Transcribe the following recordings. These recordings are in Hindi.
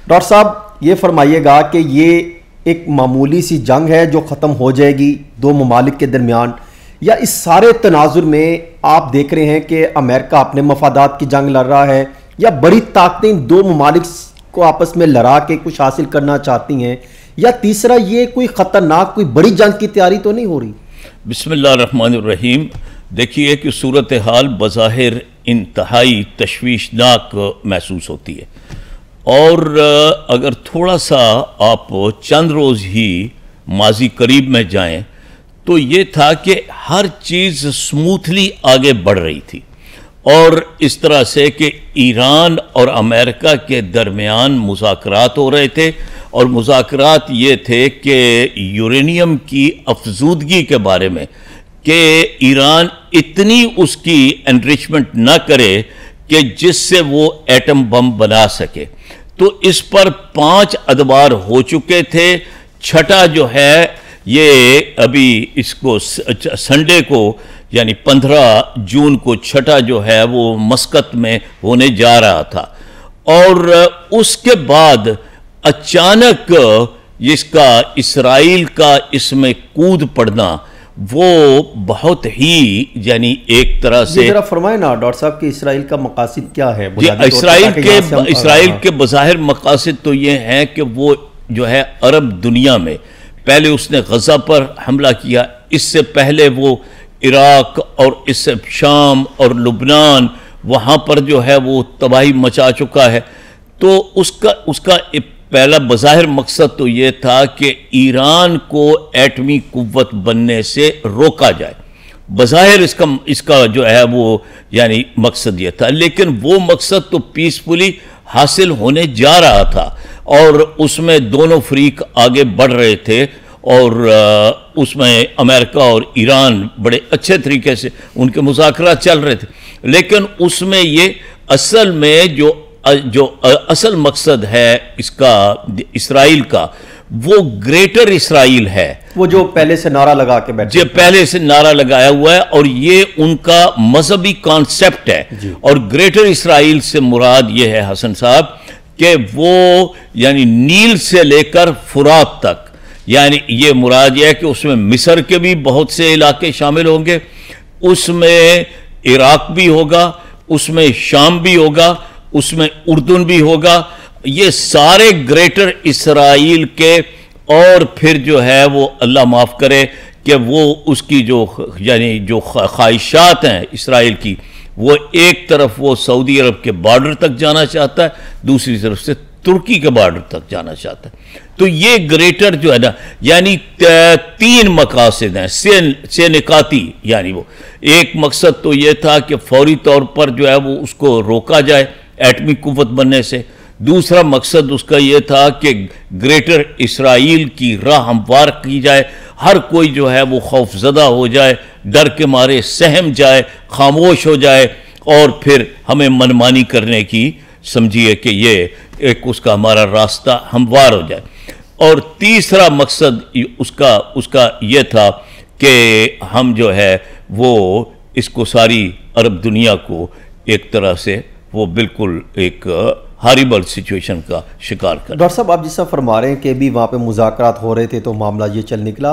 डॉक्टर साहब ये फरमाइएगा कि ये एक मामूली सी जंग है जो ख़त्म हो जाएगी दो ममालिक के दरमियान, या इस सारे तनाजुर में आप देख रहे हैं कि अमेरिका अपने मफादात की जंग लड़ रहा है, या बड़ी ताकतें दो ममालिक को आपस में लड़ा के कुछ हासिल करना चाहती हैं, या तीसरा ये कोई ख़तरनाक कोई बड़ी जंग की तैयारी तो नहीं हो रही? बिस्मिल्लाहिर्रहमानिर्रहीम। देखिए कि सूरत हाल बज़ाहिर इंतहाई तशवीशनाक महसूस होती है, और अगर थोड़ा सा आप चंद रोज़ ही माजी करीब में जाएं तो ये था कि हर चीज़ स्मूथली आगे बढ़ रही थी, और इस तरह से कि ईरान और अमेरिका के दरमियान मुज़ाकरात हो रहे थे, और मुज़ाकरात ये थे कि यूरेनियम की अफजूदगी के बारे में कि ईरान इतनी उसकी एनरिचमेंट न करे कि जिससे वो एटम बम बना सके। तो इस पर 5 अदबार हो चुके थे। छठा जो है ये अभी इसको संडे को यानी 15 जून को छठा जो है वो मस्कत में होने जा रहा था, और उसके बाद अचानक इसका इसराइल का इसमें कूद पड़ना वो बहुत ही यानी एक तरह से जरा फरमाए ना डॉक्टर साहब कि इसराइल का मकासद क्या है? इसराइल के बज़ाहिर मकासद तो ये हैं कि वो जो है अरब दुनिया में पहले उसने गज़ा पर हमला किया, इससे पहले वो इराक और इससे शाम और लुबनान वहाँ पर जो है वो तबाही मचा चुका है। तो उसका पहला बज़ाहिर मकसद तो ये था कि ईरान को एटमी कुव्वत बनने से रोका जाए। बज़ाहिर इसका जो है वो यानी मकसद ये था, लेकिन वो मकसद तो पीसफुली हासिल होने जा रहा था, और उसमें दोनों फरीक आगे बढ़ रहे थे, और उसमें अमेरिका और ईरान बड़े अच्छे तरीके से उनके मुज़ाकरात चल रहे थे। लेकिन उसमें ये असल में जो असल मकसद है इसका इसराइल का, वो ग्रेटर इसराइल है, वो जो पहले से नारा लगा के बैठे, जो पहले से नारा लगाया हुआ है, और ये उनका मजहबी कॉन्सेप्ट है। और ग्रेटर इसराइल से मुराद ये है हसन साहब कि वो यानी नील से लेकर फुरात तक, यानी ये मुराद यह है कि उसमें मिस्र के भी बहुत से इलाके शामिल होंगे, उसमें इराक भी होगा, उसमें शाम भी होगा, उसमें उर्दून भी होगा, ये सारे ग्रेटर इसराइल के। और फिर जो है वो अल्लाह माफ़ करे कि वो उसकी जो यानी जो ख्वाहिशात हैं इसराइल की, वो एक तरफ वो सऊदी अरब के बॉर्डर तक जाना चाहता है, दूसरी तरफ से तुर्की के बॉर्डर तक जाना चाहता है। तो ये ग्रेटर जो है ना, यानी 3 मकासद हैं से निकाती, यानी वो एक मकसद तो ये था कि फौरी तौर पर जो है वो उसको रोका जाए एटमी कुव्वत बनने से। दूसरा मकसद उसका यह था कि ग्रेटर इसराइल की राह हमवार की जाए, हर कोई जो है वो खौफजदा हो जाए, डर के मारे सहम जाए, खामोश हो जाए, और फिर हमें मनमानी करने की समझिए कि ये एक उसका हमारा रास्ता हमवार हो जाए। और तीसरा मकसद उसका ये था कि हम जो है वो इसको सारी अरब दुनिया को एक तरह से वो बिल्कुल एक हॉरिबल सिचुएशन का शिकार कर। डॉक्टर साहब आप जिस फरमा रहे हैं कि अभी वहाँ पे मुज़ाकरात हो रहे थे तो मामला ये चल निकला,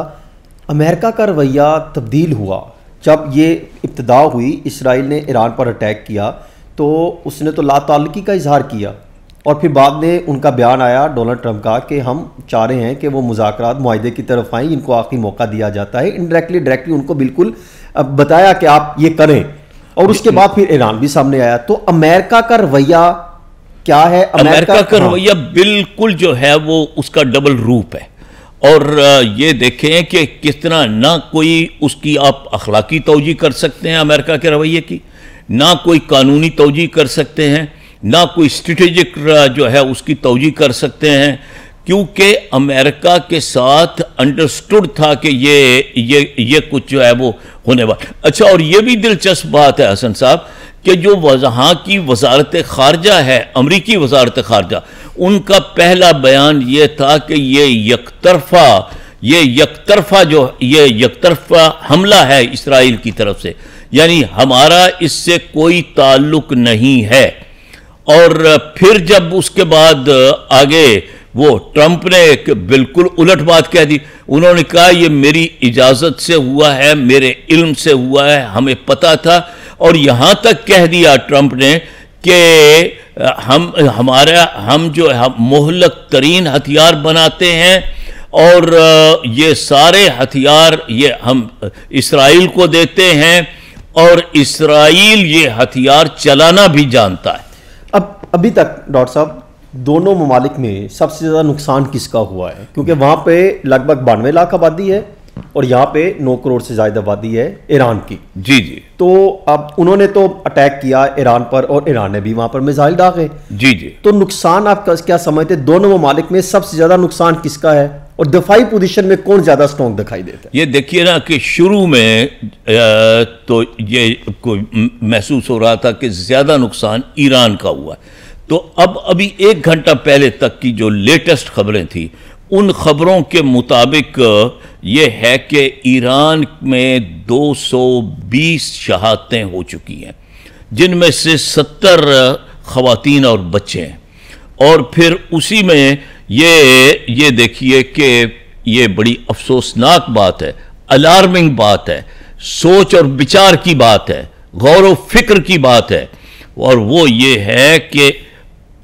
अमेरिका का रवैया तब्दील हुआ जब ये इब्तिदा हुई, इसराइल ने ईरान पर अटैक किया तो उसने तो लाताल्लुकी का इजहार किया, और फिर बाद में उनका बयान आया डोनाल्ड ट्रंप का कि हम चाह रहे हैं कि वो मुज़ाकरात मुआहदे की तरफ आएँ, इनको आखिरी मौका दिया जाता है। इनडायरेक्टली डायरेक्टली उनको बिल्कुल बताया कि आप ये करें, और उसके बाद फिर ईरान भी सामने आया। तो अमेरिका का रवैया क्या है? अमेरिका का रवैया बिल्कुल जो है वो उसका डबल रूप है, और ये देखें कि कितना ना कोई उसकी आप अखलाकी तौजी कर सकते हैं अमेरिका के रवैये की, ना कोई कानूनी तौजी कर सकते हैं, ना कोई स्ट्रेटेजिक जो है उसकी तौजी कर सकते हैं, क्योंकि अमेरिका के साथ अंडरस्टूड था कि ये कुछ जो है वो होने वाला। अच्छा, और ये भी दिलचस्प बात है हसन साहब कि जो वहाँ की वजारत खारजा है, अमरीकी वजारत खारजा, उनका पहला बयान ये था कि ये यकतरफा हमला है इसराइल की तरफ से, यानी हमारा इससे कोई ताल्लुक नहीं है। और फिर जब उसके बाद आगे वो ट्रंप ने एक बिल्कुल उलट बात कह दी। उन्होंने कहा ये मेरी इजाजत से हुआ है, मेरे इल्म से हुआ है, हमें पता था। और यहां तक कह दिया ट्रंप ने कि हम जो है मोहलक तरीन हथियार बनाते हैं और ये सारे हथियार ये हम इसराइल को देते हैं और इसराइल ये हथियार चलाना भी जानता है। अब अभी तक डॉक्टर साहब दोनों ममालिक में सबसे ज़्यादा नुकसान किसका हुआ है? क्योंकि वहाँ पे लगभग 92 लाख आबादी है और यहाँ पे 9 करोड़ से ज़्यादा आबादी है ईरान की। जी जी। तो अब उन्होंने तो अटैक किया ईरान पर और ईरान ने भी वहाँ पर मिसाइल दागे। जी जी। तो नुकसान आप क्या समझते हैं दोनों ममालिक में सबसे ज़्यादा नुकसान किसका है और दफाई पोजीशन में कौन ज़्यादा स्ट्रॉन्ग दिखाई देता है? ये देखिए ना कि शुरू में तो ये कोई महसूस हो रहा था कि ज़्यादा नुकसान ईरान का हुआ है। तो अब अभी 1 घंटा पहले तक की जो लेटेस्ट खबरें थी उन खबरों के मुताबिक ये है कि ईरान में 220 शहादतें हो चुकी हैं, जिनमें से 70 खवातीन और बच्चे हैं। और फिर उसी में ये देखिए कि ये बड़ी अफसोसनाक बात है, अलार्मिंग बात है, सोच और विचार की बात है, गौर व फिक्र की बात है। और वो ये है कि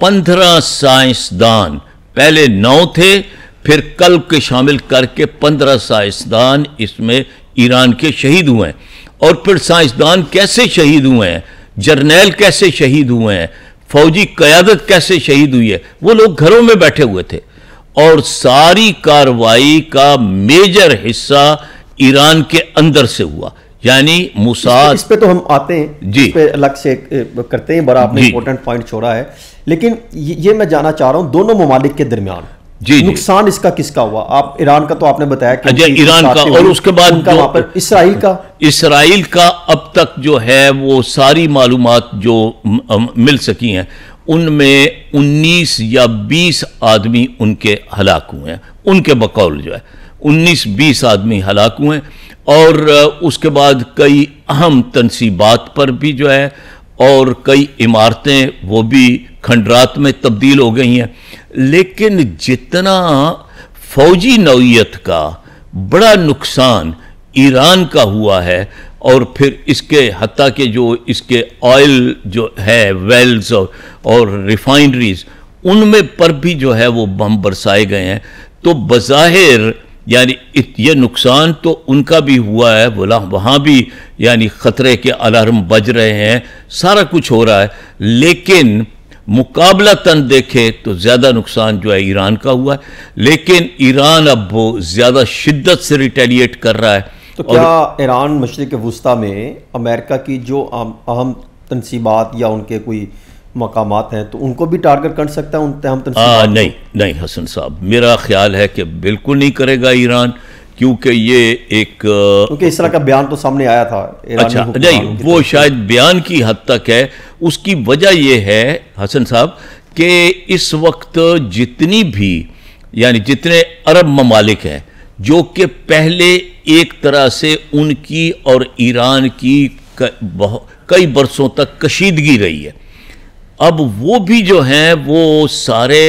15 साइंसदान, पहले 9 थे, फिर कल के शामिल करके 15 साइंसदान इसमें ईरान के शहीद हुए हैं। और फिर साइंसदान कैसे शहीद हुए हैं, जर्नैल कैसे शहीद हुए हैं, फौजी क़यादत कैसे शहीद हुई है, वो लोग घरों में बैठे हुए थे। और सारी कार्रवाई का मेजर हिस्सा ईरान के अंदर से हुआ, यानी मुसाद। इस पे तो हम आते हैं जी, इस पे अलग से करते हैं, बड़ा आपने इंपॉर्टेंट पॉइंट छोड़ा है। लेकिन ये मैं जानना चाह रहा हूं दोनों ममालिक के दरमियान जी नुकसान इसका किसका हुआ? आप ईरान का तो आपने बताया कि ईरान का, और उसके बाद वहां पर इसराइल का अब तक जो है वो सारी मालूमात जो मिल सकी हैं उनमें 19 या 20 आदमी उनके हलाक हुए हैं। उनके बकौल जो है 19-20 आदमी हलाक हुए हैं। और उसके बाद कई अहम तनसीबात पर भी जो है और कई इमारतें वो भी खंडरात में तब्दील हो गई हैं। लेकिन जितना फौजी नौइयत का बड़ा नुकसान ईरान का हुआ है और फिर इसके हत्ता के जो इसके ऑयल जो है वेल्स और रिफाइनरीज उनमें पर भी जो है वो बम बरसाए गए हैं। तो बज़ाहिर यानी ये नुकसान तो उनका भी हुआ है, बोला वहाँ भी यानी ख़तरे के अलार्म बज रहे हैं, सारा कुछ हो रहा है। लेकिन मुकाबलतन देखे तो ज़्यादा नुकसान जो है ईरान का हुआ है। लेकिन ईरान अब वो ज़्यादा शिद्दत से रिटेलिएट कर रहा है। तो क्या ईरान मशरिक़ वुस्ता में अमेरिका की जो अहम तनसीबात या उनके कोई मकामात हैं तो उनको भी टारगेट कर सकता है उन तहम तनसीबात? नहीं हसन साहब, मेरा ख्याल है कि बिल्कुल नहीं करेगा ईरान, क्योंकि ये एक क्योंकि इस तरह का बयान तो सामने आया था। अच्छा नहीं, वो शायद बयान की हद तक है। उसकी वजह ये है हसन साहब कि इस वक्त जितनी भी यानी जितने अरब ममालिक हैं जो कि पहले एक तरह से उनकी और ईरान की कई बरसों तक कशीदगी रही है, अब वो भी जो हैं वो सारे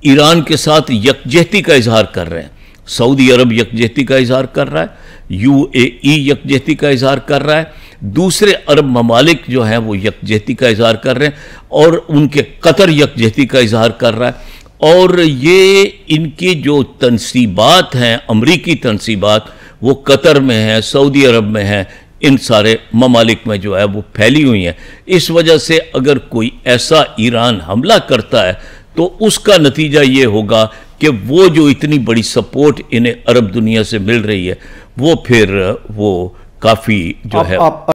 ईरान के साथ यकजहती का इजहार कर रहे हैं। सऊदी अरब यकजहती का इजहार कर रहा है, UAE यकजहती का इजहार कर रहा है, दूसरे अरब ममालिक जो हैं वो यकजहती का इजहार कर रहे हैं और उनके कतर यकजहती का इजहार कर रहा है। और ये इनकी जो तनसीबात हैं, अमरीकी तनसीबात, वो कतर में हैं, सऊदी अरब में हैं, इन सारे ममालिक में जो है वो फैली हुई हैं। इस वजह से अगर कोई ऐसा ईरान हमला करता है तो उसका नतीजा ये होगा कि वो जो इतनी बड़ी सपोर्ट इन्हें अरब दुनिया से मिल रही है वो फिर वो काफ़ी जो है